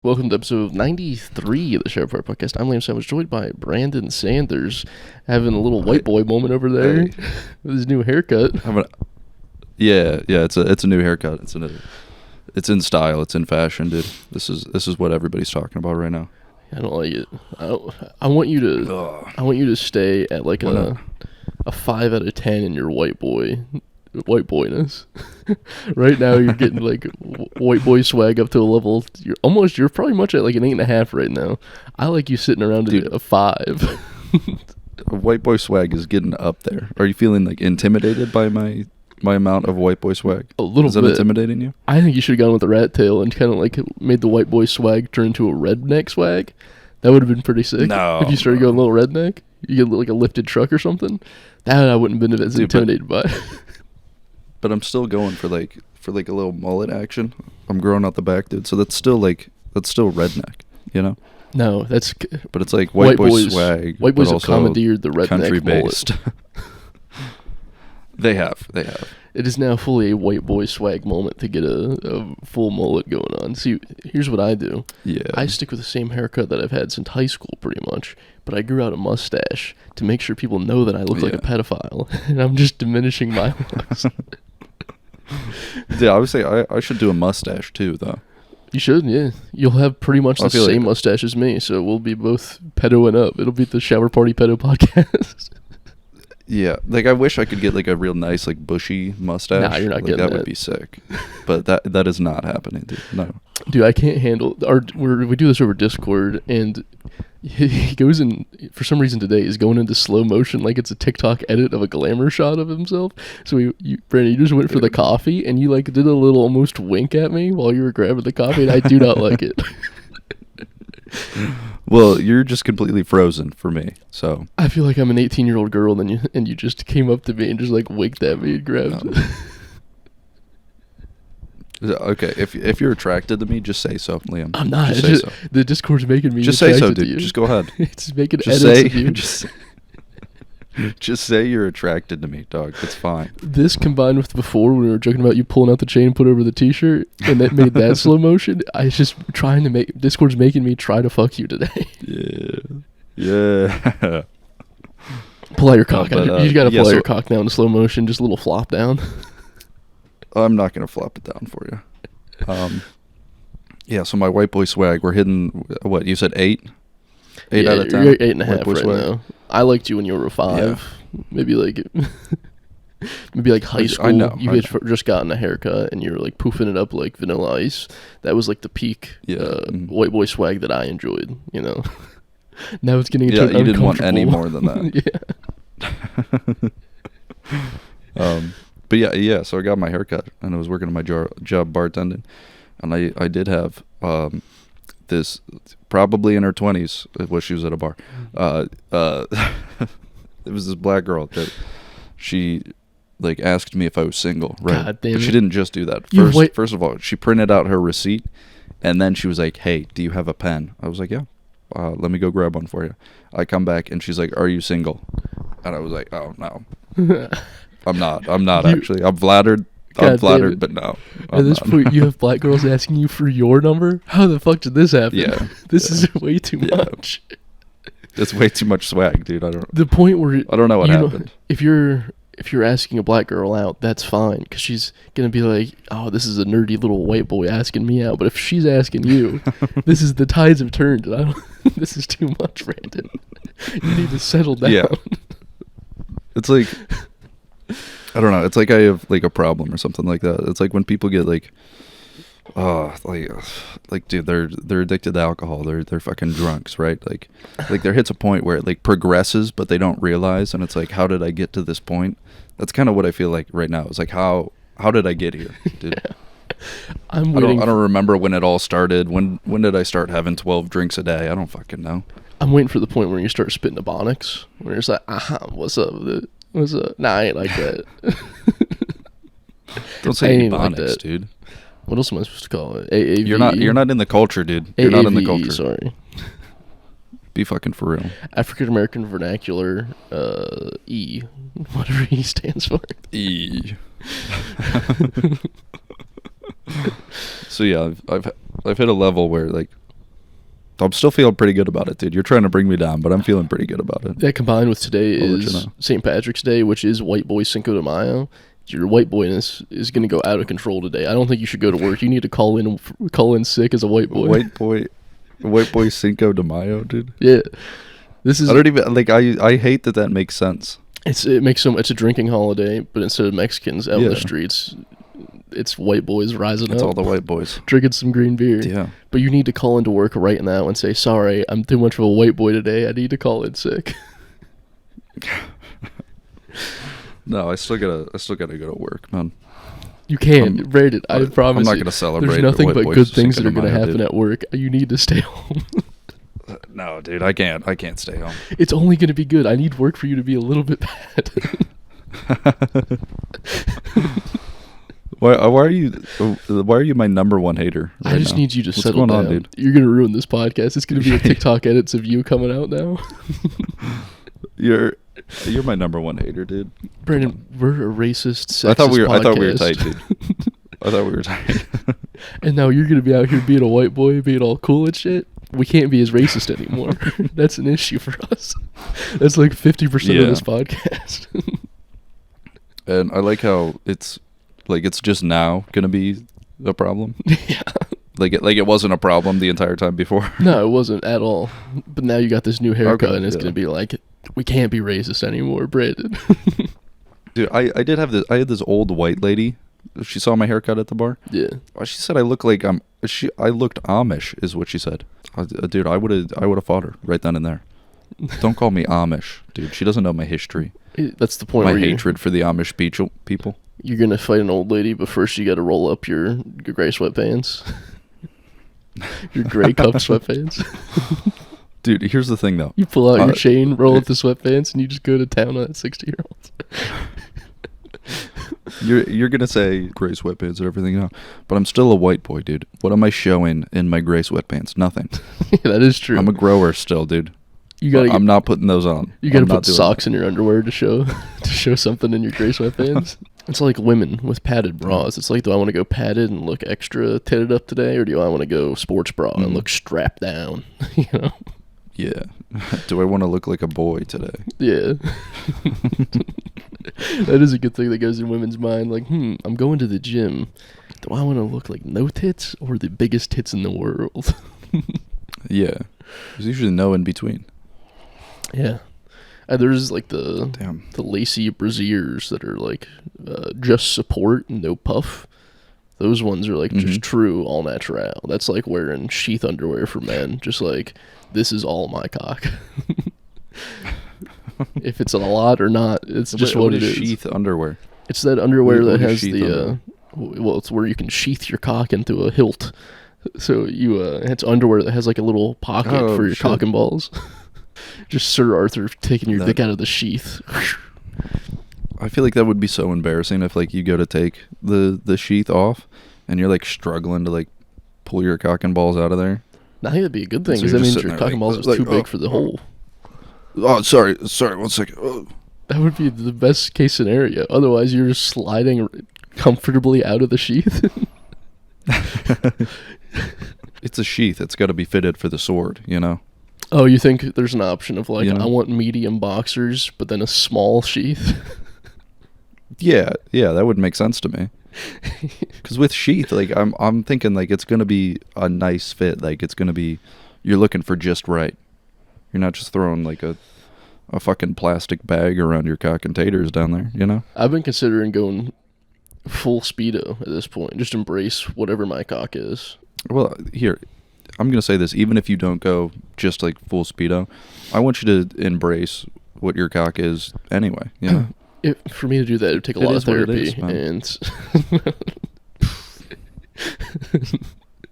Welcome to episode 93 of the Sheriff Art Podcast. I'm Liam Salvage, joined by Brandon Sanders, having a little white boy moment over there with his new haircut. Yeah, it's a new haircut. It's in style. It's in fashion, dude. This is what everybody's talking about right now. I don't like it. I want you to stay at like a 5 out of 10 in your white boyness. Right now you're getting like white boy swag up to a level you're probably much at like an 8.5 right now. I like you sitting around at a 5. White boy swag is getting up there. Are you feeling like intimidated by my amount of white boy swag? A little bit. Is that intimidating you? I think you should have gone with the rat tail and kind of like made the white boy swag turn into a redneck swag. That would have been pretty sick. No, if you started going a little redneck, you get like a lifted truck or something. That I wouldn't have been as intimidated by. But I'm still going for like a little mullet action. I'm growing out the back, dude. So that's still redneck, you know? No, but it's like white boy swag. White boys have commandeered the redneck country based. They have. It is now fully a white boy swag moment to get a full mullet going on. See, here's what I do. Yeah. I stick with the same haircut that I've had since high school, pretty much. But I grew out a mustache to make sure people know that I look like a pedophile, and I'm just diminishing my looks. Yeah, I would say I should do a mustache too, though. You should, yeah. You'll have pretty much the same mustache as me, so we'll be both pedoing up. It'll be the Shower Party Pedo Podcast. Yeah, like I wish I could get like a real nice like bushy mustache. Nah, you're not getting that. That would be sick. But that is not happening, dude. No. Dude, I can't handle we do this over Discord, and he goes in, for some reason today, is going into slow motion like it's a TikTok edit of a glamour shot of himself. So Brandon, you just went for the coffee, and you like did a little almost wink at me while you were grabbing the coffee, and I do not like it. Well, you're just completely frozen for me, so. I feel like I'm an 18-year-old girl, and you just came up to me and just like winked at me and grabbed it. Okay, if you're attracted to me, just say so, Liam. I'm not. So. The Discord's making me just attracted say so, to dude. you. Just go ahead. It's making edits of you. Just say you're attracted to me, dog. It's fine. This combined with before when we were joking about you pulling out the chain and put it over the t-shirt, and that made that slow motion. I was just trying to make Discord's making me try to fuck you today. Yeah. Pull out your cock. You gotta pull out your cock down in slow motion, just a little flop down. I'm not gonna flop it down for you. Yeah. So my white boy swag, we're hitting what you said 8. 8 out of 10. You're 8.5 right now. I liked you when you were 5. Yeah. Maybe like high school. I know. You had just gotten a haircut and you were like poofing it up like Vanilla Ice. That was like the peak white boy swag that I enjoyed. You know. Now it's getting you didn't want any more than that. Yeah. But yeah. So I got my haircut and I was working at my job bartending, and I did have this, probably in her 20s, when she was at a bar. It was this black girl that she like asked me if I was single, right? God damn but it. she didn't just do that. First of all, she printed out her receipt, and then she was like, "Hey, do you have a pen?" I was like, "Yeah." Let me go grab one for you. I come back and she's like, "Are you single?" And I was like, "Oh no, I'm not actually. I'm flattered." But no. At this point, you have black girls asking you for your number? How the fuck did this happen? Yeah. This is way too much. It's way too much swag, dude. I don't know what happened. If you're asking a black girl out, that's fine, because she's going to be like, oh, this is a nerdy little white boy asking me out. But if she's asking you, this is the tides have turned. And this is too much, Brandon. You need to settle down. Yeah. It's like, I don't know. It's like I have like a problem or something like that. It's like when people get like, dude, they're addicted to alcohol. They're fucking drunks, right? Like there hits a point where it like progresses, but they don't realize, and it's like, how did I get to this point? That's kind of what I feel like right now. It's like, how did I get here, dude? Yeah. I don't remember when it all started. When did I start having 12 drinks a day? I don't fucking know. I'm waiting for the point where you start spitting Ebonics, where it's like, what's up? What's up? Nah, I ain't like that. Don't say Ebonics, dude. What else am I supposed to call it? AAV. You're not in the culture, dude. You're AAV, not in the culture. Sorry. Be fucking for real. African American Vernacular, E, whatever E stands for. E. So yeah, I've hit a level where like I'm still feeling pretty good about it, dude. You're trying to bring me down, but I'm feeling pretty good about it. That combined with today I'll let is you know. St. Patrick's Day, which is White Boy Cinco de Mayo. Your white boyness is going to go out of control today. I don't think you should go to work. You need to call in sick as a white boy. White boy Cinco de Mayo, dude. Yeah. This is I don't even like. I hate that makes sense. It's a drinking holiday, but instead of Mexicans out in the streets, it's white boys rising It's up. all the white boys drinking some green beer. Yeah. But you need to call into work right now and say, "Sorry, I'm too much of a white boy today. I need to call in sick." No, I still gotta go to work, man. You can't, Brandon. I promise. I'm not you, gonna celebrate. There's nothing White but Boys good things that Cinco are de gonna Mayo, happen dude. at work. You need to stay home. No, dude, I can't stay home. It's only gonna be good. I need work for you to be a little bit bad. Why are you my number one hater? I just need you to settle going down. on, dude? You're gonna ruin this podcast. It's gonna be a TikTok edits of you coming out now. You're my number one hater, dude. Brandon, we're a racist, sexist I thought we were podcast. tight, dude. I thought we were tight. And now you're gonna be out here being a white boy, being all cool and shit. We can't be as racist anymore. That's an issue for us. That's like 50% of this podcast. And I like how it's just now gonna be a problem. Yeah. Like it wasn't a problem the entire time before. No, it wasn't at all. But now you got this new haircut, Okay, and it's gonna be like, we can't be racist anymore, Brandon. Dude, I had this old white lady. She saw my haircut at the bar. Yeah. She said I look like I looked Amish, is what she said. Dude, I would have fought her right then and there. Don't call me Amish, dude. She doesn't know my history. That's the point. My where hatred for the Amish people. You're gonna fight an old lady, but first you got to roll up your gray sweatpants, your gray cuffed sweatpants. Dude, here's the thing though. You pull out your chain, roll up the sweatpants, and you just go to town on that 60-year-old. You're gonna say gray sweatpants and everything now, but I'm still a white boy, dude. What am I showing in my gray sweatpants? Nothing. Yeah, that is true. I'm a grower still, dude. I'm not putting those on. You gotta put socks in your underwear to show something in your gray sweatpants. It's like women with padded bras. It's like, do I want to go padded and look extra titted up today, or do I want to go sports bra and look strapped down? You know? Yeah. Do I want to look like a boy today? Yeah. That is a good thing that goes in women's mind. Like, I'm going to the gym. Do I want to look like no tits or the biggest tits in the world? Yeah. There's usually no in between. Yeah. There's like the lacy brassiers that are like just support and no puff. Those ones are like just true all natural. That's like wearing sheath underwear for men. Just like, this is all my cock. If it's a lot or not, it's just what it is. Sheath underwear. It's that underwear that has underwear? it's where you can sheath your cock into a hilt. So it's underwear that has like a little pocket for your cock and balls. Just Sir Arthur taking your dick out of the sheath. I feel like that would be so embarrassing if like you go to take the sheath off and you're like struggling to like pull your cock and balls out of there. I think that'd be a good thing, So because you're that just means your sitting cock there and balls like, is too big for the hole. Oh, sorry, 1 second. Oh. That would be the best case scenario. Otherwise, you're just sliding comfortably out of the sheath. It's a sheath. It's got to be fitted for the sword, you know? Oh, you think there's an option of like, You know? I want medium boxers, but then a small sheath? Yeah, that would make sense to me. Because with sheath, like I'm thinking like it's gonna be a nice fit. Like it's gonna be, you're looking for just right. You're not just throwing like a fucking plastic bag around your cock and taters down there, you know? I've been considering going full Speedo at this point. Just embrace whatever my cock is. Well, here, I'm gonna say this. Even if you don't go just like full Speedo, I want you to embrace what your cock is anyway. You know? For me to do that, it would take a lot of therapy. And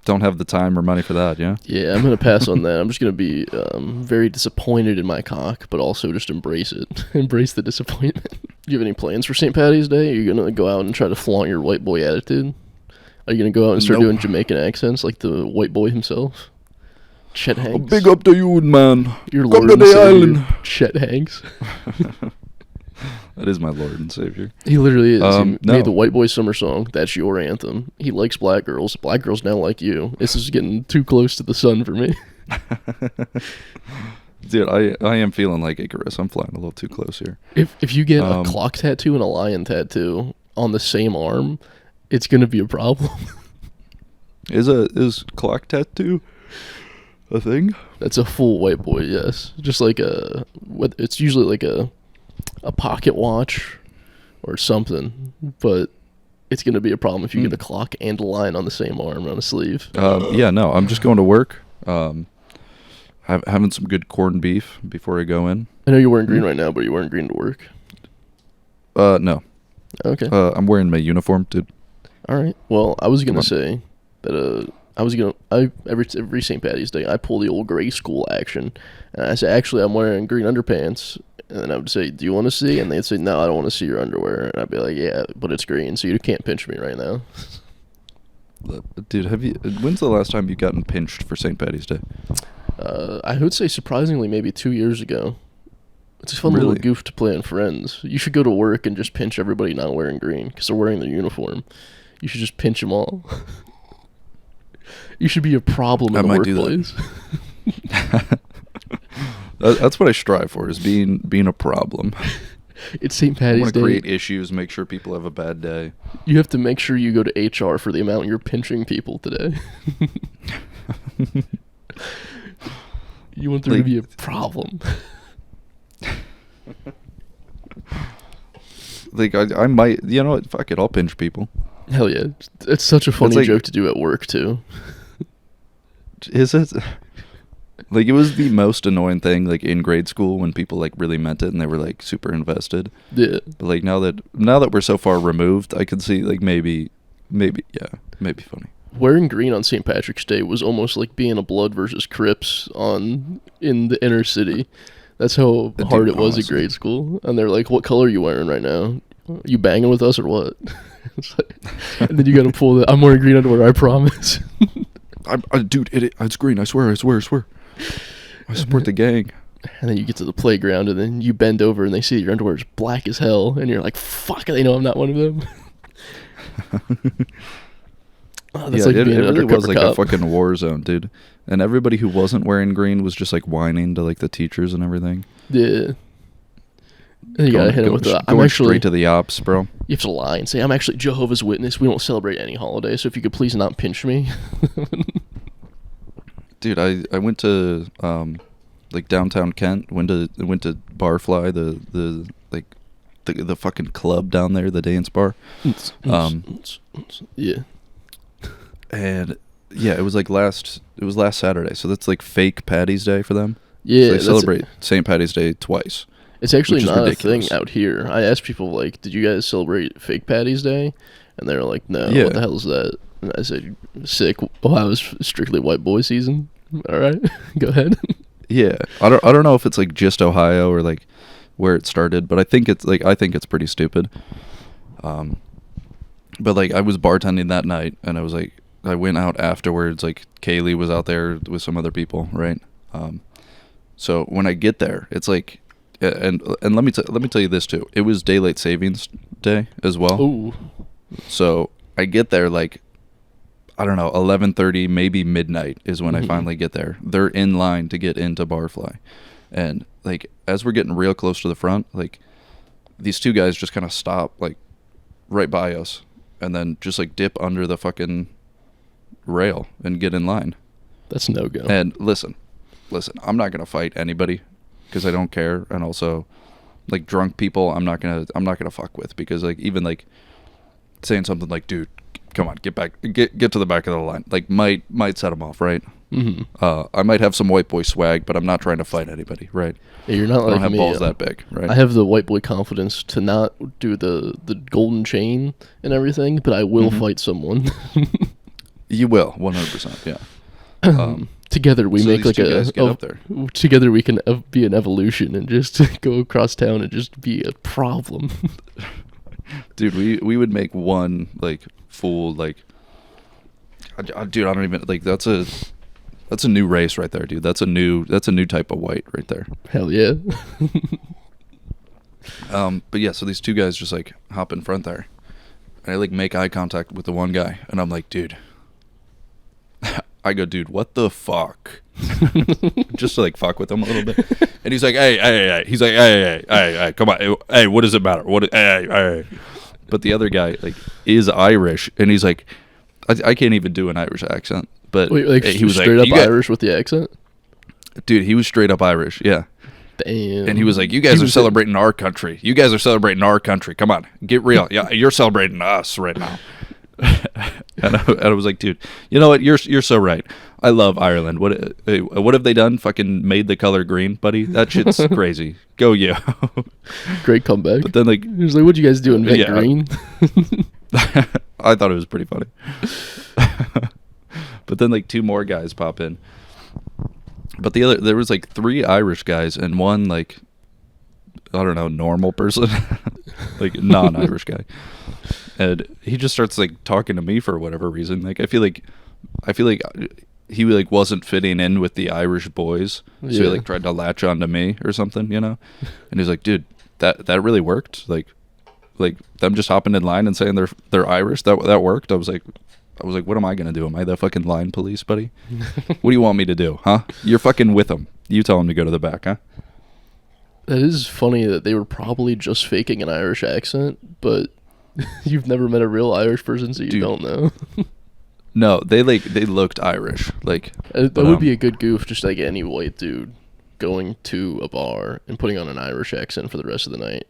don't have the time or money for that, yeah? Yeah, I'm going to pass on that. I'm just going to be very disappointed in my cock, but also just embrace it. Embrace the disappointment. Do you have any plans for St. Paddy's Day? Are you going to go out and try to flaunt your white boy attitude? Are you going to go out and start doing Jamaican accents like the white boy himself? Chet Hanks? Big up to you, man. Your Come Lord to and the Savior, island. Chet Hanks. That is my Lord and Savior. He literally is. He no. made the white boy summer song. That's your anthem. He likes black girls. Black girls now like you. This is getting too close to the sun for me. Dude, I am feeling like Icarus. I'm flying a little too close here. If you get a clock tattoo and a lion tattoo on the same arm, it's gonna be a problem. Is clock tattoo a thing? That's a full white boy, yes. Just like it's usually like a pocket watch or something, but it's gonna be a problem if you get a clock and a lion on the same arm on a sleeve. Yeah, no, I'm just going to work. Having some good corned beef before I go in. I know you're wearing green right now, but you're wearing green to work. No. Okay. I'm wearing my uniform, dude. All right. Well, I was gonna say that every St. Paddy's Day I pull the old grade school action, and I say actually I'm wearing green underpants, and then I would say, do you want to see? And they'd say, no, I don't want to see your underwear, and I'd be like, yeah, but it's green, so you can't pinch me right now. Dude, when's the last time you've gotten pinched for St. Paddy's Day? I would say surprisingly maybe 2 years ago. It's a fun little goof to play on friends. You should go to work and just pinch everybody not wearing green because they're wearing their uniform. You should just pinch them all. You should be a problem in the workplace. That's what I strive for, is being a problem. It's St. Paddy's Day. I want to create issues, make sure people have a bad day. You have to make sure you go to HR for the amount you're pinching people today. You want there to be a problem. Like, I might, you know what, fuck it, I'll pinch people. Hell yeah. It's such a funny joke to do at work, too. Is it? Like, it was the most annoying thing, like, in grade school when people, like, really meant it and they were, like, super invested. Yeah. But, like, now that we're so far removed, I can see, like, maybe funny. Wearing green on St. Patrick's Day was almost like being a Blood versus Crips in the inner city. That's how hard it was at grade school. And they're like, what color are you wearing right now? You banging with us or what? And then you gotta pull I'm wearing green underwear, I promise. Dude, it's green, I swear. I support the gang. And then you get to the playground and then you bend over and they see your underwear is black as hell and you're like, fuck, they know I'm not one of them. That's like being it really was like a fucking war zone, dude. And everybody who wasn't wearing green was just like whining to like the teachers and everything. Yeah. And you gotta hit him with I'm actually straight to the ops, bro. You have to lie and say, I'm actually Jehovah's Witness. We don't celebrate any holiday, so if you could please not pinch me. Dude, I went to like downtown Kent. Went to Barfly, the fucking club down there, the dance bar. Yeah. And yeah, it was last Saturday, so that's like fake Paddy's Day for them. Yeah, so they celebrate St. Paddy's Day twice. It's actually not ridiculous. a thing out here. I asked people, like, did you guys celebrate fake Paddy's Day? And they were like, no, what the hell is that? And I said, sick. Ohio is strictly white boy season. All right, go ahead. Yeah, I don't know if it's like just Ohio or like where it started, but I think it's pretty stupid. But like I was bartending that night, and I went out afterwards. Like Kaylee was out there with some other people, right? So when I get there, it's like, and let me tell you this too. It was daylight savings day as well. Ooh. So I get there like, I don't know, 11:30, maybe midnight is when I finally get there. They're in line to get into Barfly, and like as we're getting real close to the front, like these two guys just kind of stop like right by us, and then just like dip under the fucking rail and get in line. That's no go. And listen, I'm not gonna fight anybody because I don't care, and also like drunk people I'm not gonna fuck with, because like even like saying something like, dude, come on, get to the back of the line, like might set them off, right? I might have some white boy swag, but I'm not trying to fight anybody, right? Yeah, you're not. I don't have me. balls that big, right? I have the white boy confidence to not do the golden chain and everything, but I will fight someone. You will, 100%, yeah. Together we make like together we can be an evolution and just go across town and just be a problem. Dude, we would make one like full like, dude, I don't even like that's a new race right there, dude. That's a new type of white right there. Hell yeah. But yeah, so these two guys just like hop in front there, and I like make eye contact with the one guy, and I'm like, dude. I go, dude, what the fuck? just to like fuck with him a little bit. And he's like, hey. He's like, hey, come on. Hey, what does it matter? Hey. But the other guy like is Irish, and he's like, I can't even do an Irish accent. But wait, like he was straight up Irish with the accent? Dude, he was straight up Irish, yeah. Damn. And he was like, you guys are celebrating our country. You guys are celebrating our country. Come on, get real. Yeah, you're celebrating us right now. and I was like, dude, you know what? You're so right. I love Ireland. What have they done? Fucking made the color green, buddy. That shit's crazy. Go you. Great comeback. But then like, he was like, what'd you guys do? Invent green? I thought it was pretty funny. But then like 2 more guys pop in. But there was like 3 Irish guys and one like, I don't know, normal person, like non-Irish guy. And he just starts like talking to me for whatever reason. Like I feel like he like wasn't fitting in with the Irish boys, so he like tried to latch on to me or something, you know. And he's like, dude, that really worked. Like them just hopping in line and saying they're Irish. That worked. I was like, what am I gonna do? Am I the fucking line police, buddy? What do you want me to do, huh? You're fucking with them. You tell them to go to the back, huh? That is funny that they were probably just faking an Irish accent, but you've never met a real Irish person, so you don't know. No, they looked Irish. Like that would be a good goof, just like any white dude going to a bar and putting on an Irish accent for the rest of the night.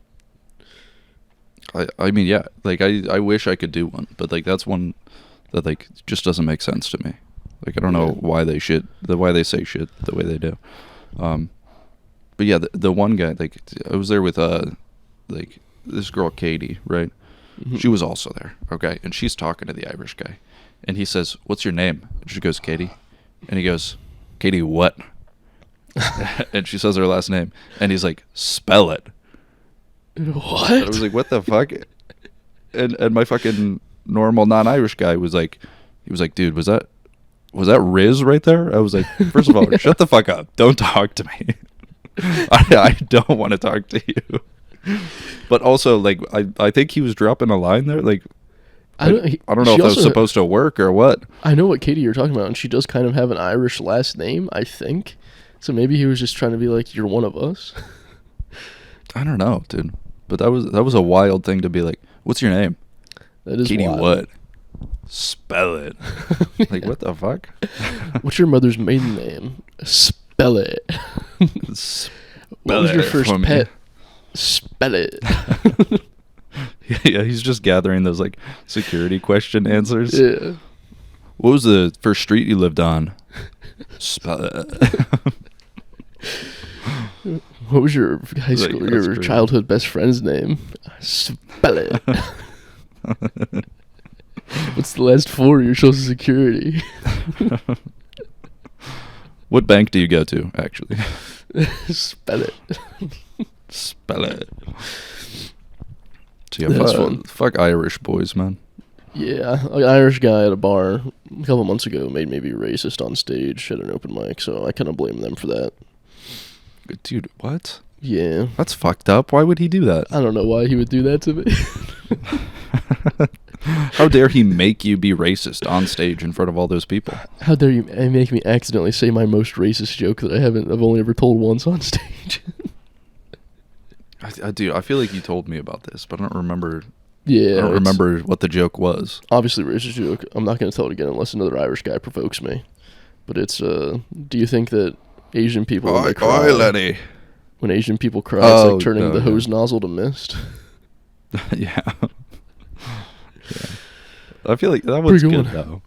I mean, yeah. Like I wish I could do one, but like that's one that like just doesn't make sense to me. Like I don't know why they say shit the way they do. But yeah, the one guy, like I was there with like this girl Katie, right? Mm-hmm. She was also there, okay, and she's talking to the Irish guy, and he says, "What's your name?" And she goes, "Katie," and he goes, "Katie what?" And she says her last name, and he's like, "Spell it." What? And I was like, "What the fuck?" And my fucking normal non-Irish guy was like, "Dude, was that Riz right there?" I was like, "First of all, shut the fuck up. Don't talk to me. I don't want to talk to you." But also, like, I think he was dropping a line there. Like, I don't know if that was supposed to work or what. I know what Katie you're talking about, and she does kind of have an Irish last name, I think. So maybe he was just trying to be like, "You're one of us." I don't know, dude. But that was a wild thing to be like, "What's your name?" That is Katie wild. what? Spell it. Like, what the fuck? What's your mother's maiden name? Spell it. What was your first pet? Spell it. Yeah, he's just gathering those like security question answers. Yeah. What was the first street you lived on? Spell it. What was your high school, like, your childhood best friend's name? Spell it. What's the last 4 of your social security? What bank do you go to, actually? Spell it. Spell it. So yeah, fuck Irish boys, man. Yeah, an Irish guy at a bar a couple months ago made me be racist on stage at an open mic, so I kind of blame them for that. Dude, what? Yeah. That's fucked up. Why would he do that? I don't know why he would do that to me. How dare he make you be racist on stage in front of all those people? How dare you make me accidentally say my most racist joke that I've only ever told once on stage. Dude, I feel like you told me about this, but I don't remember. Yeah, I don't remember what the joke was. Obviously, racist joke. I'm not going to tell it again unless another Irish guy provokes me. But it's, do you think that Asian people when they cry, Lenny. When Asian people cry, it's like turning the hose nozzle to mist? Yeah. I feel like that was good though.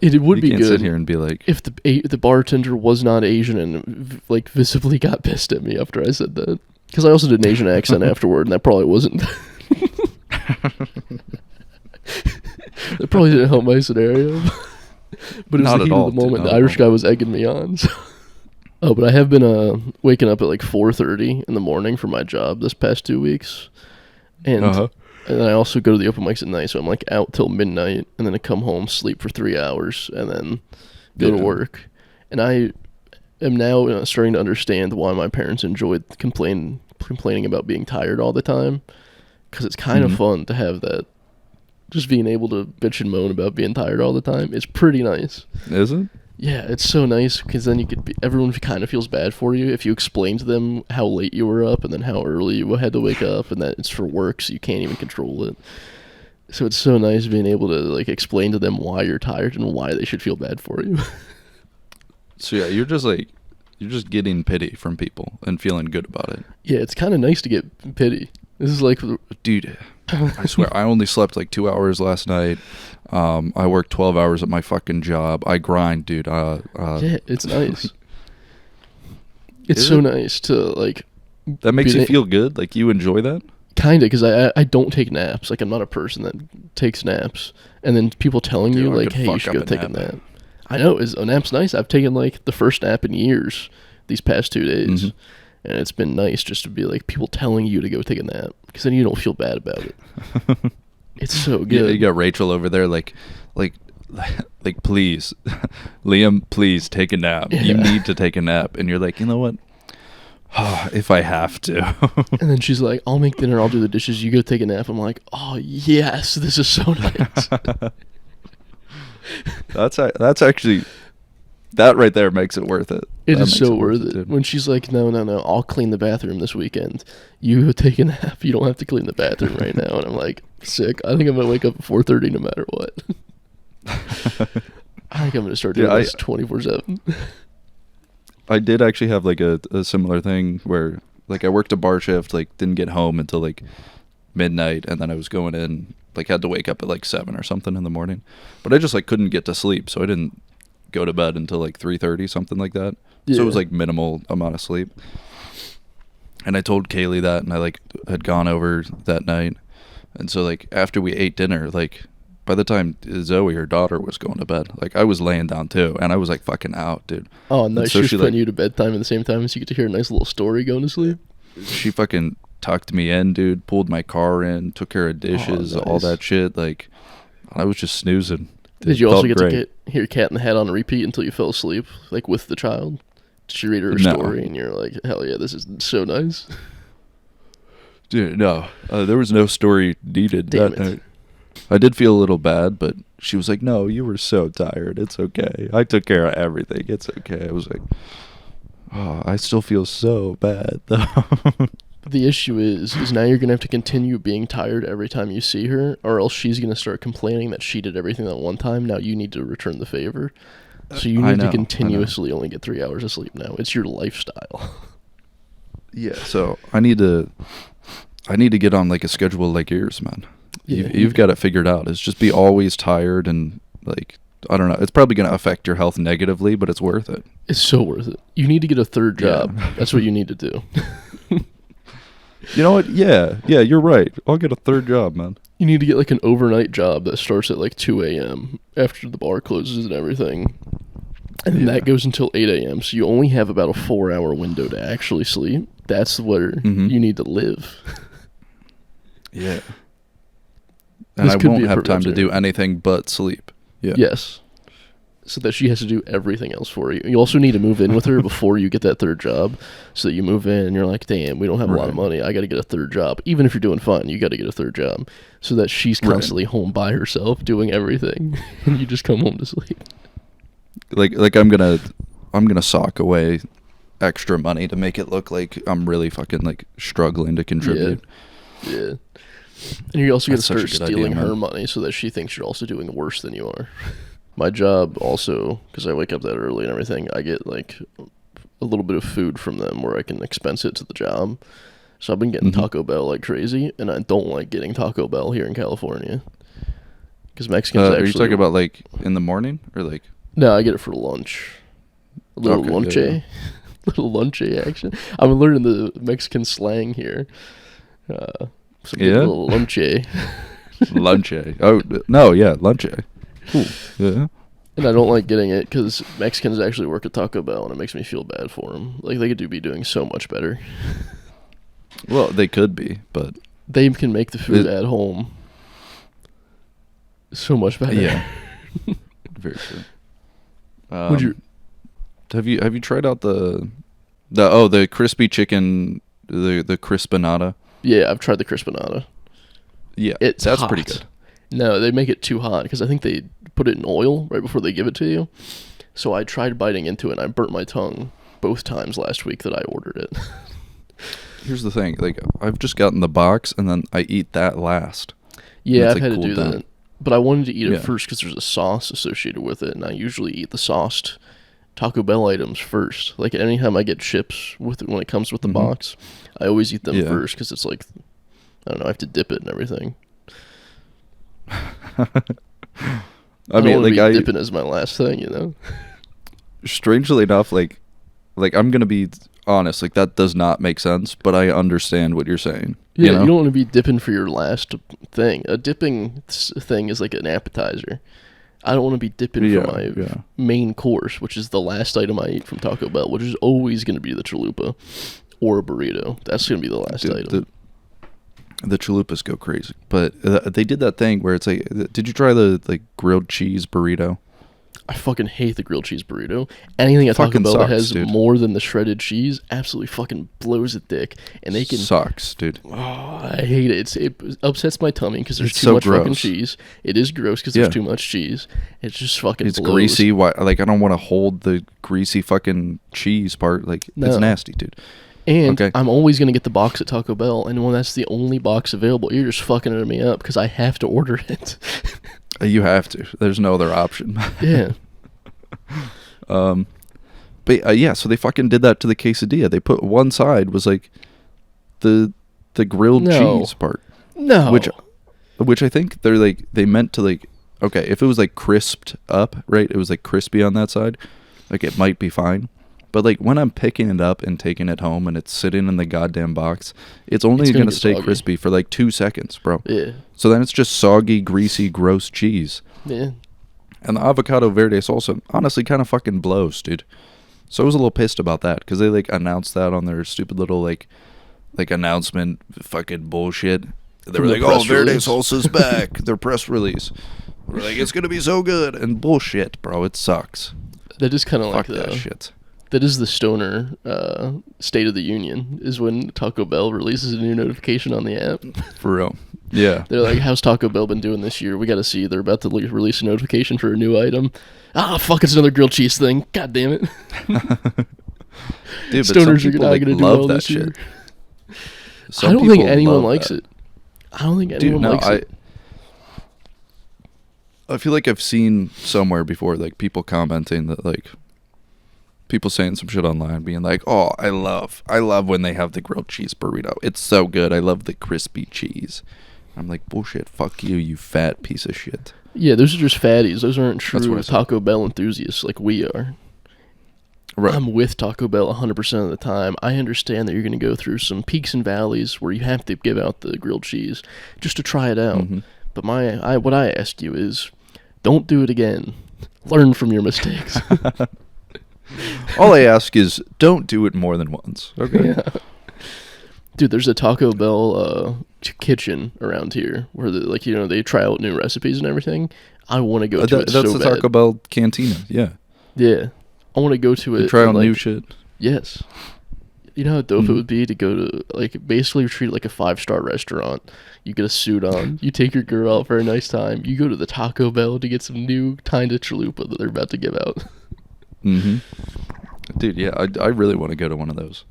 It would be good. You can't sit here and be like, if the bartender was not Asian and like visibly got pissed at me after I said that, because I also did an Asian accent afterward, and that probably wasn't. That probably didn't help my scenario. But it was the heat of the moment. The Irish guy was egging me on. So. Oh, but I have been waking up at like 4:30 in the morning for my job this past 2 weeks, and I also go to the open mics at night. So I'm like out till midnight, and then I come home, sleep for 3 hours, and then go to work. And I am now starting to understand why my parents enjoyed complaining about being tired all the time, because it's kind of fun to have that. Just being able to bitch and moan about being tired all the time is pretty nice. Is it? Yeah, it's so nice because then everyone kind of feels bad for you if you explain to them how late you were up and then how early you had to wake up and that it's for work so you can't even control it. So it's so nice being able to like explain to them why you're tired and why they should feel bad for you. So yeah, you're just getting pity from people and feeling good about it. Yeah, it's kind of nice to get pity. This is like, dude, I swear I only slept like 2 hours last night. I worked 12 hours at my fucking job. I grind, dude. Yeah, it's nice. It's so nice to like. That makes you feel good. Like you enjoy that. Kinda, because I don't take naps. Like I'm not a person that takes naps. And then people telling you like, hey, you should go take a nap. I know, a nap's nice. I've taken like the first nap in years these past 2 days. Mm-hmm. And it's been nice just to be like people telling you to go take a nap because then you don't feel bad about it. It's so good. Yeah, you got Rachel over there like, please, Liam, please take a nap. Yeah. You need to take a nap. And you're like, you know what? If I have to. And then she's like, I'll make dinner. I'll do the dishes. You go take a nap. I'm like, oh, yes, this is so nice. That's actually... That right there makes it worth it. It is so worth it. When she's like, no, I'll clean the bathroom this weekend. You take a nap. You don't have to clean the bathroom right now. And I'm like, sick. I think I'm going to wake up at 4:30 no matter what. I think I'm going to start doing this 24/7. I did actually have like a similar thing where like I worked a bar shift, like didn't get home until like midnight. And then I was going in, like had to wake up at like 7 or something in the morning. But I just like couldn't get to sleep. So I didn't go to bed until like 3:30, something like that. Yeah. So it was like minimal amount of sleep. And I told Kaylee that, and I like had gone over that night. And so like after we ate dinner, like by the time Zoe, her daughter, was going to bed, like I was laying down too, and I was like fucking out, dude. Oh, nice. So she was putting you to bedtime at the same time so you get to hear a nice little story going to sleep. She fucking tucked me in, dude, pulled my car in, took care of dishes, all that shit. Like I was just snoozing. Did you also get to hear Cat in the Hat on repeat until you fell asleep, like with the child? Did she read her story and you're like, hell yeah, this is so nice? Dude, no. There was no story needed that night. I did feel a little bad, but she was like, no, you were so tired. It's okay. I took care of everything. It's okay. I was like, oh, I still feel so bad, though. The issue is now you're going to have to continue being tired every time you see her, or else she's going to start complaining that she did everything that one time. Now you need to return the favor. So you need to continuously only get 3 hours of sleep now. It's your lifestyle. Yeah, so I need to get on like a schedule like yours, man. Yeah, you've got it figured out. It's just be always tired and like, I don't know. It's probably going to affect your health negatively, but it's worth it. It's so worth it. You need to get a third job. Yeah. That's what you need to do. You know what? Yeah, you're right. I'll get a third job, man. You need to get like an overnight job that starts at like 2 a.m. after the bar closes and everything. And that goes until 8 a.m. So you only have about a 4-hour window to actually sleep. That's where you need to live. Yeah. And I won't have time to do anything but sleep. Yeah. Yes. So that she has to do everything else for you. You also need to move in with her before you get that third job. So that you move in and you're like, damn, we don't have a lot of money. I got to get a third job. Even if you're doing fine, you got to get a third job. So that she's constantly home by herself doing everything. And you just come home to sleep. Like I'm gonna sock away extra money to make it look like I'm really fucking like struggling to contribute. Yeah. And you also got to start stealing her money so that she thinks you're also doing worse than you are. My job also, because I wake up that early and everything, I get like a little bit of food from them where I can expense it to the job. So I've been getting Taco Bell like crazy, and I don't like getting Taco Bell here in California. Because Mexicans actually... Are you talking about like in the morning or like... No, I get it for lunch. A little lunche. Yeah. Little lunche action. I'm learning the Mexican slang here. Little lunche. Lunche. Oh, no, yeah, lunche. Cool. Yeah. And I don't like getting it because Mexicans actually work at Taco Bell, and it makes me feel bad for them. Like, they could be doing so much better. Well, they could be, but... They can make the food at home so much better. Yeah. Very true. Have you tried out the crispy chicken, the crispanada? Yeah, I've tried the crispanada. Yeah, that's hot. Pretty good. No, they make it too hot because I think they put it in oil right before they give it to you. So I tried biting into it, and I burnt my tongue both times last week that I ordered it. Here's the thing, like, I've just gotten the box, and then I eat that last. Yeah, I've like, had to do down. that. But I wanted to eat it first because there's a sauce associated with it, and I usually eat the sauced Taco Bell items first. Like, anytime I get chips with it, when it comes with the box, I always eat them first because it's like, I don't know, I have to dip it and everything. I mean, like, dipping is my last thing, you know? Strangely enough, like I'm going to be honest, like, that does not make sense, but I understand what you're saying. Yeah, you don't want to be dipping for your last thing. A dipping thing is like an appetizer. I don't want to be dipping for my main course, which is the last item I eat from Taco Bell, which is always going to be the chalupa or a burrito. That's going to be the last item. The chalupas go crazy, but they did that thing where it's like, did you try the like grilled cheese burrito? I fucking hate the grilled cheese burrito. Anything at Taco Bell that has more than the shredded cheese absolutely fucking blows a dick. And they can sucks, dude. Oh, I hate it. It upsets my tummy because there's too much fucking cheese. It is gross because there's too much cheese. It's just fucking. It's blows. Greasy. Like, I don't want to hold the greasy fucking cheese part. Like, it's nasty, dude. And I'm always going to get the box at Taco Bell, and when that's the only box available, you're just fucking it me up because I have to order it. You have to. There's no other option. Yeah. But yeah, so they fucking did that to the quesadilla. They put one side was like the grilled cheese part. No. Which I think they meant to, like, okay, if it was like crisped up, right? It was like crispy on that side. Like, it might be fine. But like, when I'm picking it up and taking it home and it's sitting in the goddamn box, it's only going to stay crispy for like 2 seconds, bro. Yeah. So then it's just soggy, greasy, gross cheese. Yeah. And the avocado verde salsa honestly kind of fucking blows, dude. So I was a little pissed about that because they like announced that on their stupid little like announcement fucking bullshit. They were like, "Oh, verde salsa's back." Their press release. We're like, "It's gonna be so good," and bullshit, bro. It sucks. That is kind of like that shit. That is the stoner State of the Union, is when Taco Bell releases a new notification on the app. For real. Yeah. They're like, how's Taco Bell been doing this year? We got to see. They're about to release a notification for a new item. Ah, fuck, it's another grilled cheese thing. God damn it. Dude, stoners are not going to do well this year. I don't think anyone likes it. I don't think anyone likes it. I feel like I've seen somewhere before, like, people commenting that, like, people saying some shit online being like, "Oh, I love when they have the grilled cheese burrito. It's so good. I love the crispy cheese." I'm like, bullshit. Fuck you, you fat piece of shit. Yeah, those are just fatties. Those aren't true Taco Bell enthusiasts like we are. Right. I'm with Taco Bell 100% of the time. I understand that you're going to go through some peaks and valleys where you have to give out the grilled cheese just to try it out. Mm-hmm. But what I ask you is, don't do it again. Learn from your mistakes. All I ask is, don't do it more than once. Okay. Yeah. Dude, there's a Taco Bell kitchen around here where they try out new recipes and everything. I want to go to it so bad. That's the Taco Bell cantina. Yeah. Yeah. I want to go to it. They try out new shit. Yes. You know how dope it would be to go to, like, basically treat it like a 5-star restaurant. You get a suit on. You take your girl out for a nice time. You go to the Taco Bell to get some new kind of chalupa that they're about to give out. Mm-hmm. Dude, yeah, I really want to go to one of those.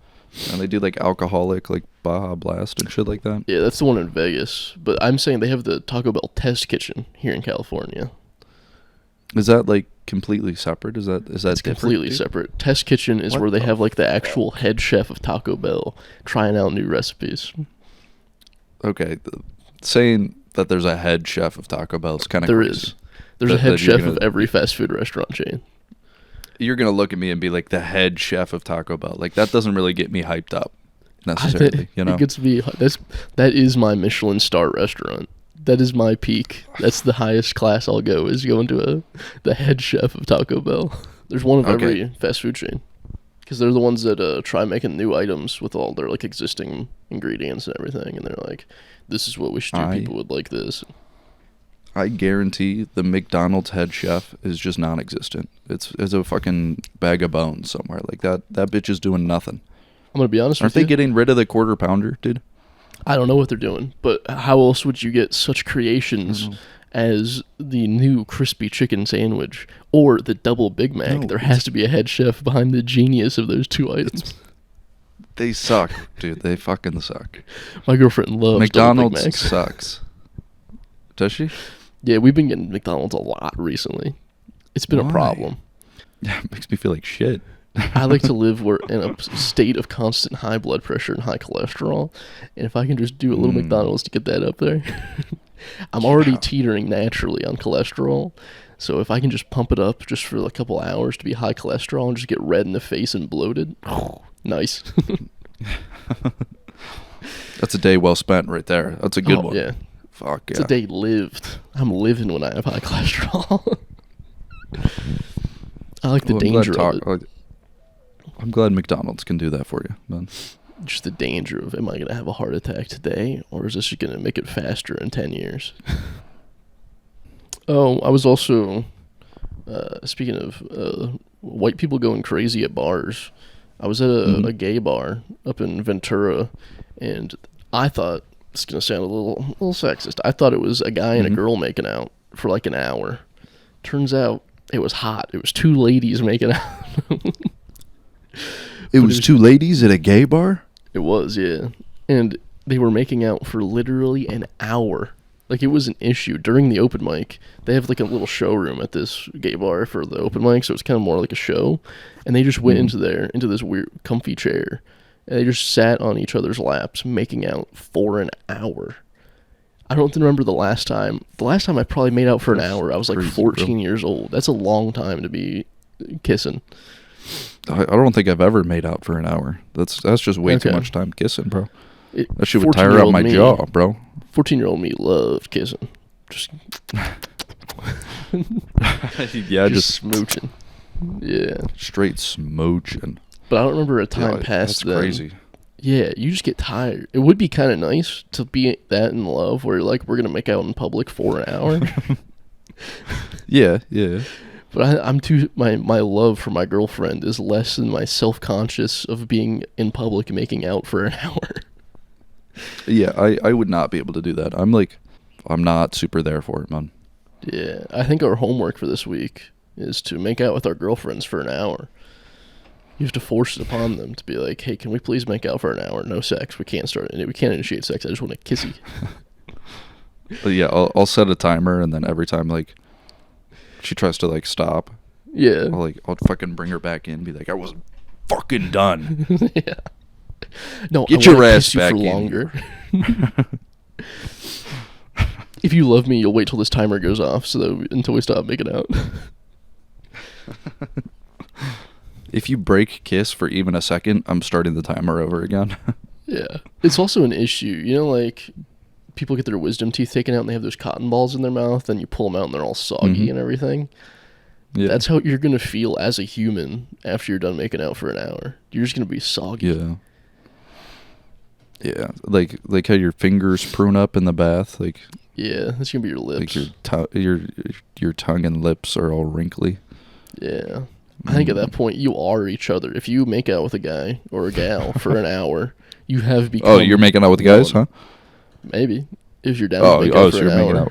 And they do, like, alcoholic, like, Baja Blast and shit like that. Yeah, that's the one in Vegas. But I'm saying they have the Taco Bell test kitchen here in California. Is that, like, completely separate? Is that it's completely separate. Test kitchen is where they have, like, the actual head chef of Taco Bell trying out new recipes. Okay, saying that there's a head chef of Taco Bell is kind of crazy. There is. There's a head chef of every fast food restaurant chain. You're going to look at me and be like, the head chef of Taco Bell. Like, that doesn't really get me hyped up, necessarily, you know? It gets me... That is my Michelin star restaurant. That is my peak. That's the highest class I'll go, is going to the head chef of Taco Bell. There's one of every fast food chain. Because they're the ones that try making new items with all their, like, existing ingredients and everything. And they're like, this is what we should do. People would like this. I guarantee the McDonald's head chef is just non-existent. It's a fucking bag of bones somewhere. Like, that bitch is doing nothing. I'm going to be honest with you. Aren't they getting rid of the quarter pounder, dude? I don't know what they're doing, but how else would you get such creations as the new crispy chicken sandwich or the double Big Mac. No, there has to be a head chef behind the genius of those two items. They suck, dude. They fucking suck. My girlfriend loves McDonald's double Big Macs. sucks. Does she? Yeah, we've been getting McDonald's a lot recently. It's been Why? a problem. Yeah, it makes me feel like shit. I like to live in a state of constant high blood pressure and high cholesterol, and if I can just do a little McDonald's to get that up there, I'm already teetering naturally on cholesterol. So if I can just pump it up just for a couple hours to be high cholesterol and just get red in the face and bloated, nice. That's a day well spent right there. That's a good one. Yeah. Fuck yeah. It's a day lived. I'm living when I have high cholesterol. I like the danger of it. I'm glad McDonald's can do that for you, man. Just the danger of, am I going to have a heart attack today, or is this going to make it faster in 10 years? Oh, I was also, speaking of white people going crazy at bars, I was at a gay bar up in Ventura, and I thought, it's going to sound a little sexist, I thought it was a guy and a girl making out for like an hour. Turns out it was hot. It was two ladies making out. It was two ladies at a gay bar? It was, yeah. And they were making out for literally an hour. Like, it was an issue. During the open mic, they have like a little showroom at this gay bar for the open mic, so it's kind of more like a show. And they just went into this weird comfy chair, and they just sat on each other's laps making out for an hour. I don't remember the last time. The last time I probably made out for an hour, I was like 14 years old. That's a long time to be kissing. I don't think I've ever made out for an hour. That's just way too much time kissing, bro. That shit would tire out my jaw, bro. 14-year-old me loved kissing. Just yeah, just smooching. Yeah. Straight smooching. But I don't remember a time past then. That's crazy. Yeah, you just get tired. It would be kind of nice to be that in love where you're like, we're going to make out in public for an hour. Yeah. But I'm too, my love for my girlfriend is less than my self-conscious of being in public and making out for an hour. Yeah, I would not be able to do that. I'm not super there for it, man. Yeah, I think our homework for this week is to make out with our girlfriends for an hour. You have to force it upon them to be like, hey, can we please make out for an hour? No sex. We can't initiate sex. I just want to kiss you. But yeah, I'll set a timer, and then every time like she tries to like stop, yeah, I'll fucking bring her back in and be like, I wasn't fucking done. Yeah. No, get your ass back in. Longer. If you love me, you'll wait till this timer goes off until we stop making out. If you break kiss for even a second, I'm starting the timer over again. Yeah. It's also an issue. You know, like, people get their wisdom teeth taken out and they have those cotton balls in their mouth, and you pull them out and they're all soggy and everything. Yeah. That's how you're going to feel as a human after you're done making out for an hour. You're just going to be soggy. Yeah. Yeah. Like how your fingers prune up in the bath. Like. Yeah, that's going to be your lips. Like your tongue and lips are all wrinkly. Yeah. I think at that point, you are each other. If you make out with a guy or a gal for an hour, you have become... Oh, you're making out with guys, huh? Maybe. If you're down to make out for an hour.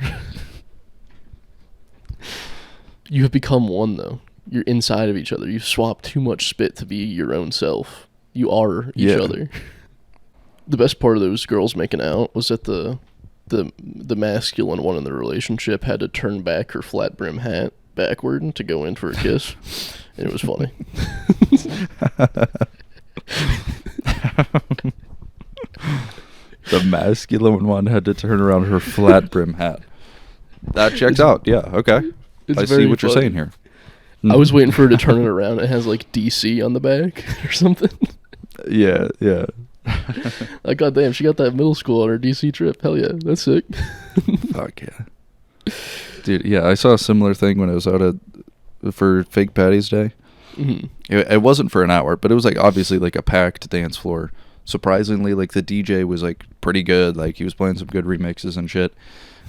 You have become one, though. You're inside of each other. You've swapped too much spit to be your own self. You are each other. The best part of those girls making out was that the masculine one in the relationship had to turn back her flat brim hat backward to go in for a kiss, and it was funny. The masculine one had to turn around her flat brim hat. That checks out. Yeah, okay. I see what you're saying here. I was waiting for her to turn it around. It has like DC on the back or something. Yeah. Like, goddamn, she got that middle school on her DC trip. Hell yeah, that's sick. Fuck yeah. Dude, yeah, I saw a similar thing when I was out for Fake Paddy's Day. Mm-hmm. It wasn't for an hour, but it was like obviously like a packed dance floor. Surprisingly, like the DJ was like pretty good. Like he was playing some good remixes and shit.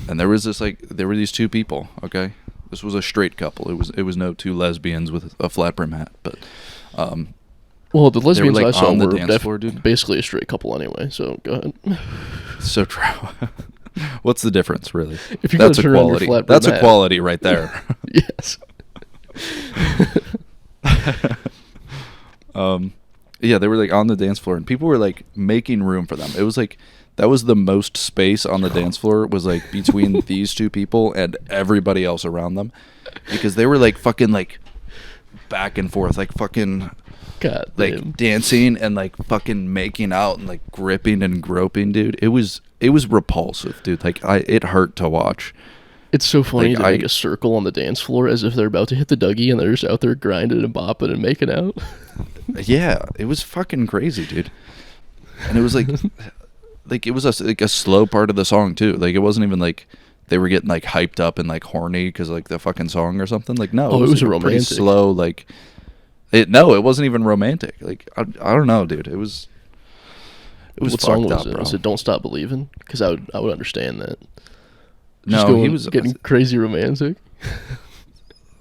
And there were these two people. Okay, this was a straight couple. It was no two lesbians with a flat brim hat, but well, the lesbians like I saw on the were dance floor, dude. Basically a straight couple anyway. So go ahead. So true. What's the difference, really? If you That's turn on your equality. flat That's hat. equality right there. Yes. Yeah, they were like on the dance floor, and people were like making room for them. It was like that was the most space on the dance floor was like between these two people and everybody else around them, because they were like fucking like back and forth, like fucking God like damn. dancing and like fucking making out and like gripping and groping, dude. It was repulsive, dude. Like it hurt to watch. It's so funny Like, to make a circle on the dance floor as if they're about to hit the Dougie and they're just out there grinding and bopping and making out. Yeah, it was fucking crazy, dude. And it was like, like it was a slow part of the song too. Like it wasn't even like they were getting like hyped up and like horny because like the fucking song or something. Like no, Oh, it was like, romantic. pretty slow. Like it wasn't even romantic. Like I don't know, dude. It was What fucked song was up, it? bro. Was it "Don't Stop Believing"? Because I would understand that. No, he was getting crazy romantic.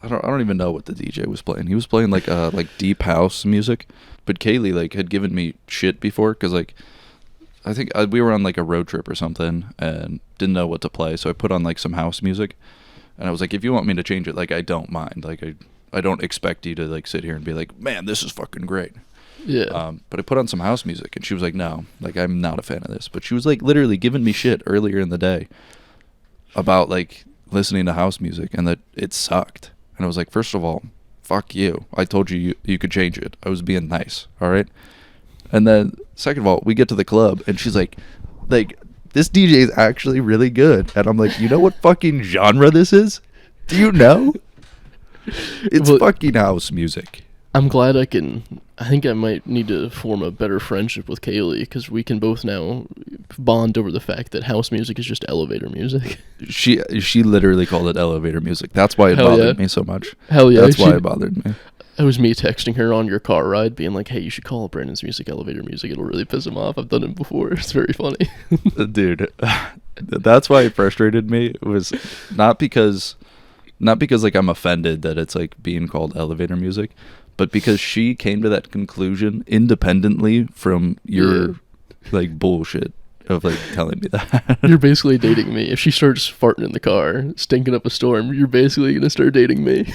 I don't even know what the DJ was playing. He was playing like deep house music, but Kaylee like had given me shit before because like I think we were on like a road trip or something and didn't know what to play, so I put on like some house music, and I was like, if you want me to change it, like I don't mind. Like I don't expect you to like sit here and be like, man, this is fucking great. Yeah. But I put on some house music, and she was like, no, like I'm not a fan of this. But she was like literally giving me shit earlier in the day about like listening to house music and that it sucked. And I was like, first of all, fuck you. I told you could change it. I was being nice, all right? And then second of all, we get to the club and she's like this DJ is actually really good. And I'm like, you know what fucking genre this is? Do you know? It's fucking house music. I'm glad I think I might need to form a better friendship with Kaylee because we can both now bond over the fact that house music is just elevator music. She literally called it elevator music. That's why it bothered me so much. Hell yeah. That's why it bothered me. It was me texting her on your car ride being like, hey, you should call Brandon's music elevator music. It'll really piss him off. I've done it before. It's very funny. Dude, that's why it frustrated me. It was not because like I'm offended that it's like being called elevator music, but because she came to that conclusion independently from your like bullshit of like telling me that. You're basically dating me. If she starts farting in the car, stinking up a storm, you're basically going to start dating me.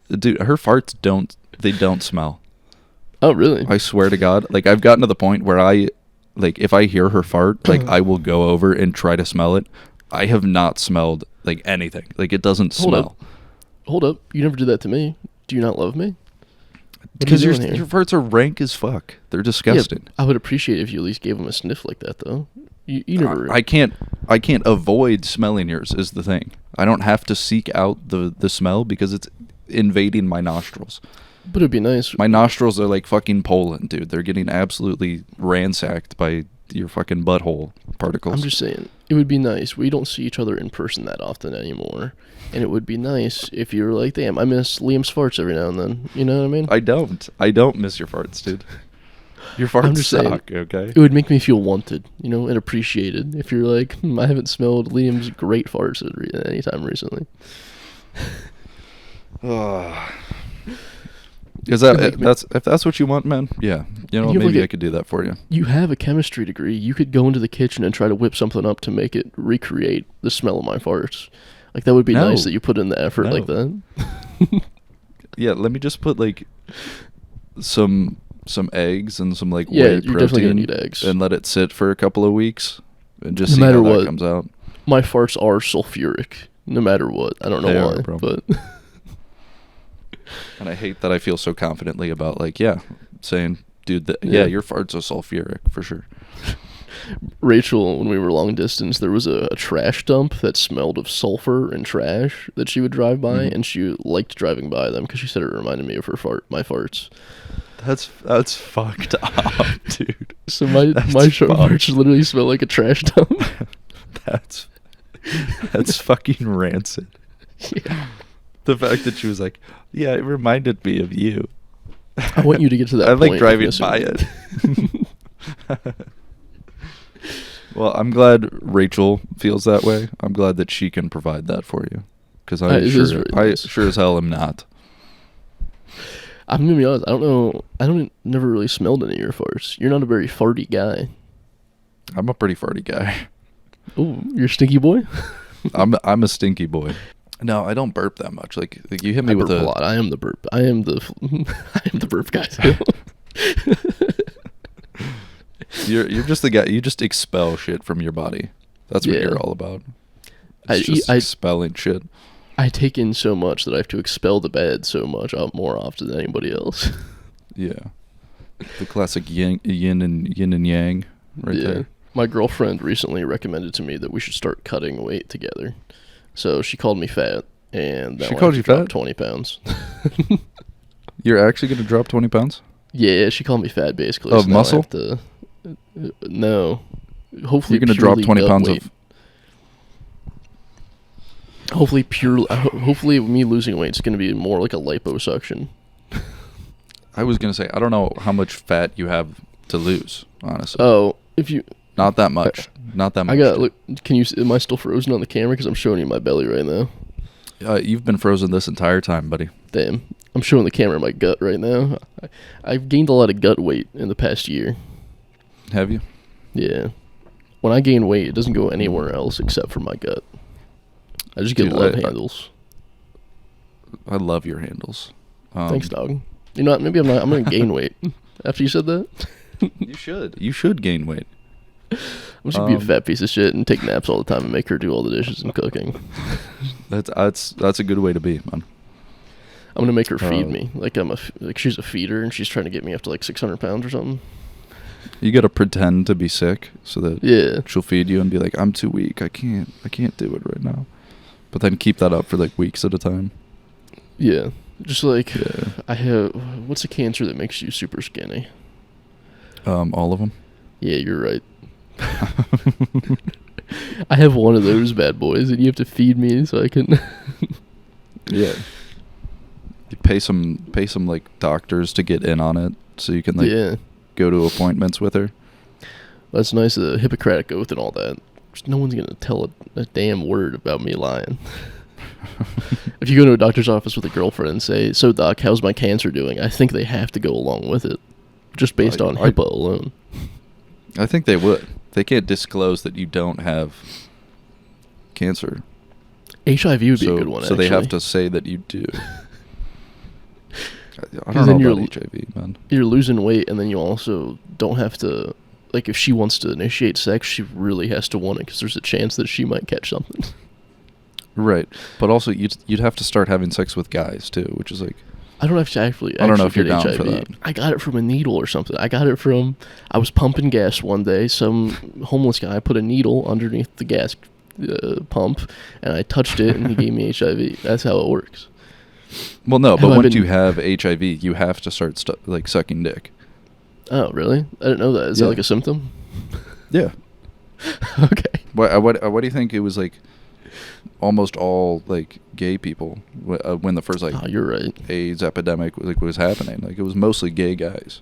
Dude, her farts don't smell. Oh, really? I swear to God. Like I've gotten to the point where if I hear her fart, like I will go over and try to smell it. I have not smelled like anything. Like it doesn't smell. Hold up. You never did that to me. Do you not love me? Because your farts are rank as fuck. They're disgusting. Yeah, I would appreciate if you at least gave them a sniff like that, though. You never. I can't avoid smelling yours. Is the thing. I don't have to seek out the smell because it's invading my nostrils. But it'd be nice. My nostrils are like fucking Poland, dude. They're getting absolutely ransacked by your fucking butthole particles. I'm just saying, it would be nice. We don't see each other in person that often anymore. And it would be nice if you were like, damn, I miss Liam's farts every now and then. You know what I mean? I don't miss your farts, dude. Your farts suck, okay? It would make me feel wanted, and appreciated. If you're like, I haven't smelled Liam's great farts at any time recently. Is that if that's what you want, man? Yeah, maybe I could do that for you. You have a chemistry degree. You could go into the kitchen and try to whip something up to make it recreate the smell of my farts. Like that would be nice that you put in the effort like that. Yeah, let me just put like some eggs and some like whey you're protein definitely gonna need eggs and let it sit for a couple of weeks and just see no matter how what that comes out. My farts are sulfuric, no matter what. I don't know They why, are, bro. but and I hate that I feel so confidently about saying, dude, your farts are sulfuric for sure. Rachel, when we were long distance, there was a trash dump that smelled of sulfur and trash that she would drive by, and she liked driving by them because she said it reminded me of my farts. That's fucked up, dude. So my farts literally smell like a trash dump. That's fucking rancid. Yeah. The fact that she was like, yeah, it reminded me of you. I want you to get to that I point. like driving by it. Well, I'm glad Rachel feels that way. I'm glad that she can provide that for you. Because I sure as hell am not. I'm going to be honest. I don't know. Never really smelled any of your farts. You're not a very farty guy. I'm a pretty farty guy. Oh, you're a stinky boy? I'm a stinky boy. No, I don't burp that much. Like you hit me with a lot. I am the burp. I am the burp guy too. You're just the guy. You just expel shit from your body. That's what you're all about. It's just expelling shit. I take in so much that I have to expel the bad so much more often than anybody else. Yeah, the classic yin and yang, right there. My girlfriend recently recommended to me that we should start cutting weight together. So she called me fat, and she called you fat? 20 pounds. You're actually going to drop 20 pounds? Yeah, she called me fat basically. Of muscle? No. Hopefully you're going to drop 20 pounds weight. of... Hopefully me losing weight is going to be more like a liposuction. I was going to say, I don't know how much fat you have to lose, honestly. Oh, if you... Not that much. Not that much. Look, am I still frozen on the camera? Because I'm showing you my belly right now. You've been frozen this entire time, buddy. Damn. I'm showing the camera my gut right now. I've gained a lot of gut weight in the past year. Have you? Yeah. When I gain weight, it doesn't go anywhere else except for my gut. I just get love handles. I love your handles. Thanks, dog. You know what? Maybe I'm going to gain weight after you said that. You should. You should gain weight. I'm just going to be a fat piece of shit and take naps all the time and make her do all the dishes and cooking. That's a good way to be, man. I'm going to make her feed me. Like she's a feeder and she's trying to get me up to like 600 pounds or something. You got to pretend to be sick so that she'll feed you and be like, I'm too weak. I can't do it right now. But then keep that up for like weeks at a time. Yeah. Just like I have, what's a cancer that makes you super skinny? All of them. Yeah, you're right. I have one of those bad boys, and you have to feed me so I can. Yeah. You pay some like doctors to get in on it, so you can go to appointments with her. That's nice. The Hippocratic Oath and all that. No one's gonna tell a damn word about me lying. If you go to a doctor's office with a girlfriend and say, "So doc, how's my cancer doing?" I think they have to go along with it, just based on HIPAA alone. I think they would. They can't disclose that you don't have cancer. HIV would be a good one, so they have to say that you do. I don't know about HIV, man. You're losing weight, and then you also don't have to... Like, if she wants to initiate sex, she really has to want it, because there's a chance that she might catch something. Right. But also, you'd have to start having sex with guys, too, which is like... I don't have to actually. I don't know if you're down HIV. for that. I got it from a needle or something. I was pumping gas one day. Some homeless guy put a needle underneath the gas pump, and I touched it, and he gave me HIV. That's how it works. Well, no, but once you have HIV, you have to start sucking dick. Oh, really? I didn't know that. Is that like a symptom? Yeah. Okay. What do you think it was like? Almost all like gay people when the first you're right. AIDS epidemic was happening. Like it was mostly gay guys.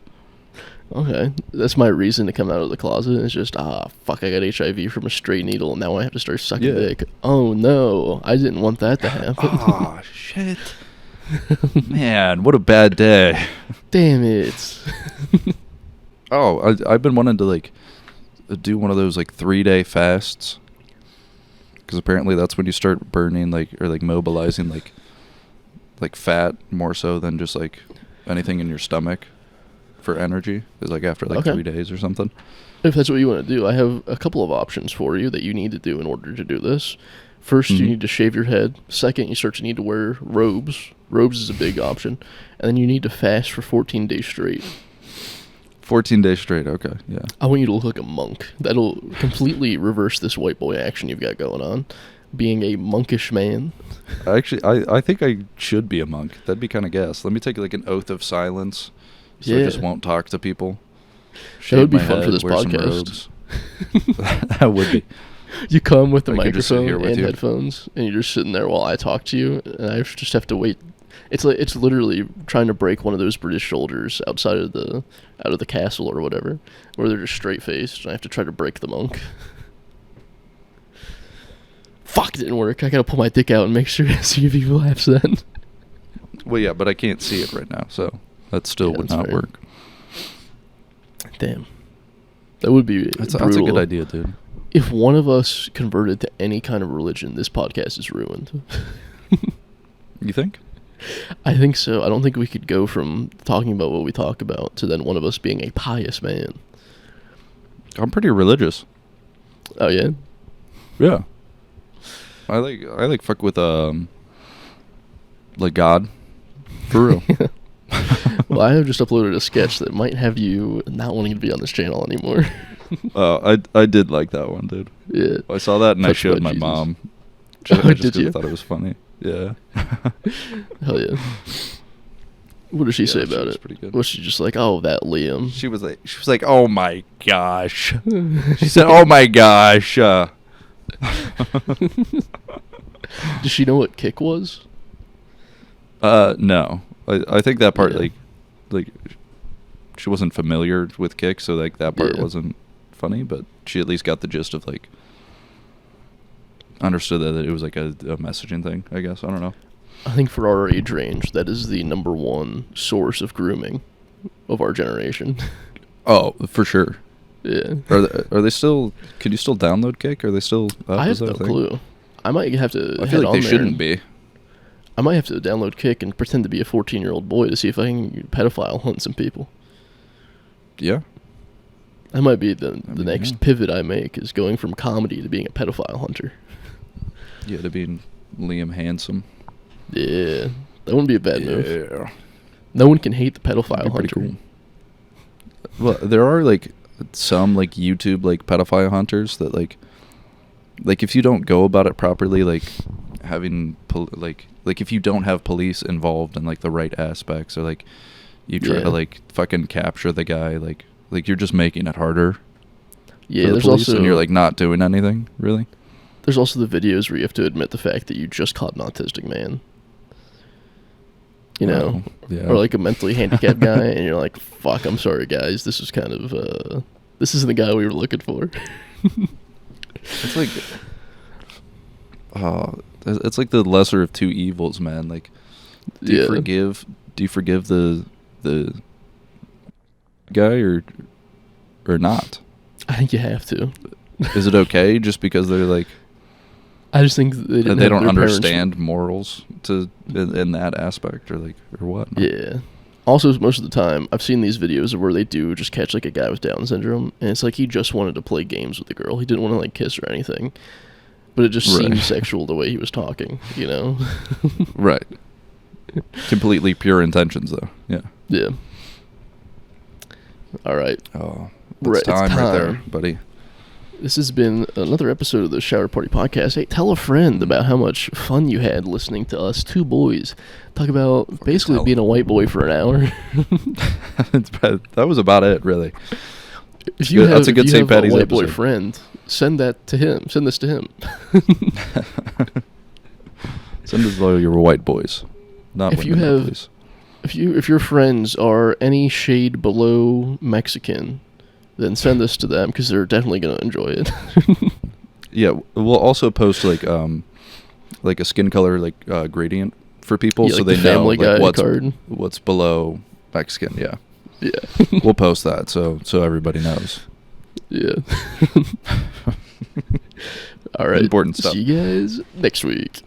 Okay, that's my reason to come out of the closet. It's just fuck, I got HIV from a stray needle, and now I have to start sucking dick. Oh no, I didn't want that to happen. Oh shit, man, what a bad day. Damn it. I've been wanting to do one of those 3-day fasts. Because apparently that's when you start burning or mobilizing fat more so than just anything in your stomach for energy. Is after 3 days or something. If that's what you want to do, I have a couple of options for you that you need to do in order to do this. First, you need to shave your head. Second, you start to need to wear robes. Robes is a big option. And then you need to fast for 14 days straight. 14 days straight, okay, yeah. I want you to look like a monk. That'll completely reverse this white boy action you've got going on. Being a monkish man. Actually, I think I should be a monk. That'd be kind of gas. Let me take an oath of silence. So I just won't talk to people. That would be fun for this podcast. That would be. You come with the microphone and headphones, and you're just sitting there while I talk to you, and I just have to wait. It's literally trying to break one of those British soldiers out of the castle or whatever, where they're just straight faced, and I have to try to break the monk. Fuck, it didn't work. I gotta pull my dick out and make sure see if he laughs then. Well, yeah, but I can't see it right now, so that still would not work. Damn, that would be. That's a good idea, dude. if one of us converted to any kind of religion, this podcast is ruined. You think? I think so. I don't think we could go from talking about what we talk about to then one of us being a pious man. I'm pretty religious. Oh yeah? Yeah. I like fuck with like God. For real. Well, I have just uploaded a sketch that might have you not wanting to be on this channel anymore. I did like that one, dude. Yeah. I saw that and I Touched showed by my Jesus. mom. Oh, I did you? thought it was funny. Yeah. Hell yeah. What did she say She about was it? pretty good. Was she just like, oh, that Liam? She was like, oh my gosh. She said, oh my gosh. Did she know what kick was? No. I think that part, Yeah. like, she wasn't familiar with kick, so like that part Yeah. wasn't funny, but she at least got the gist of like, understood that it was like a messaging thing, I guess. I don't know. I think for our age range, that is the number one source of grooming of our generation. Oh, for sure. Yeah. Are they still? Can you still download Kick? Are they still up? I Is have that no a thing? clue. I might have to. I head feel like on they there shouldn't and- be. I might have to download Kick and pretend to be a 14-year-old boy to see if I can pedophile hunt some people. Yeah. That might be the I mean, next yeah. pivot I make, is going from comedy to being a pedophile hunter. Yeah, to being Liam Handsome. Yeah. That wouldn't be a bad move. Yeah. No one can hate the pedophile That'd be hunter. pretty cool. Well, there are like some like YouTube like pedophile hunters that like if you don't go about it properly, like having like if you don't have police involved in like the right aspects, or like you try Yeah. to like fucking capture the guy, like you're just making it harder. Yeah, for the there's police, also and you're like not doing anything really. there's also the videos where you have to admit the fact that you just caught an autistic man. You know, yeah. or like a mentally handicapped guy, and you're like, "Fuck, I'm sorry, guys. This is kind of this isn't the guy we were looking for." It's like, it's like the lesser of two evils, man. Like, do you forgive the guy or not? I think you have to. Is it okay just because they're like I just think they didn't. they have don't their parents- understand morals in that aspect, or what? Yeah. Also, most of the time, I've seen these videos where they do just catch like a guy with Down syndrome, and it's like he just wanted to play games with the girl. He didn't want to like kiss or anything, but it just Right. seemed sexual the way he was talking. You know? Right. Completely pure intentions, though. Yeah. Yeah. All right. Oh, Right, that's it's time right there, time. buddy. This has been another episode of the Shower Party Podcast. Hey, tell a friend about how much fun you had listening to us two boys talk about basically tell being a white boy for an hour. That was about it, really. If you good- have, that's a good if you St. have Paddy's a white boy episode. friend, send that to him. Send this to him. Send us all your white boys, not If you women, have- please. If your friends are any shade below Mexican, then send this to them because they're definitely going to enjoy it. Yeah, we'll also post like a skin color gradient for people, Yeah, so like they the know Family Guy like card. what's below Mexican. Yeah, Yeah. we'll post that so everybody knows. Yeah. All right. Important stuff. See you guys next week.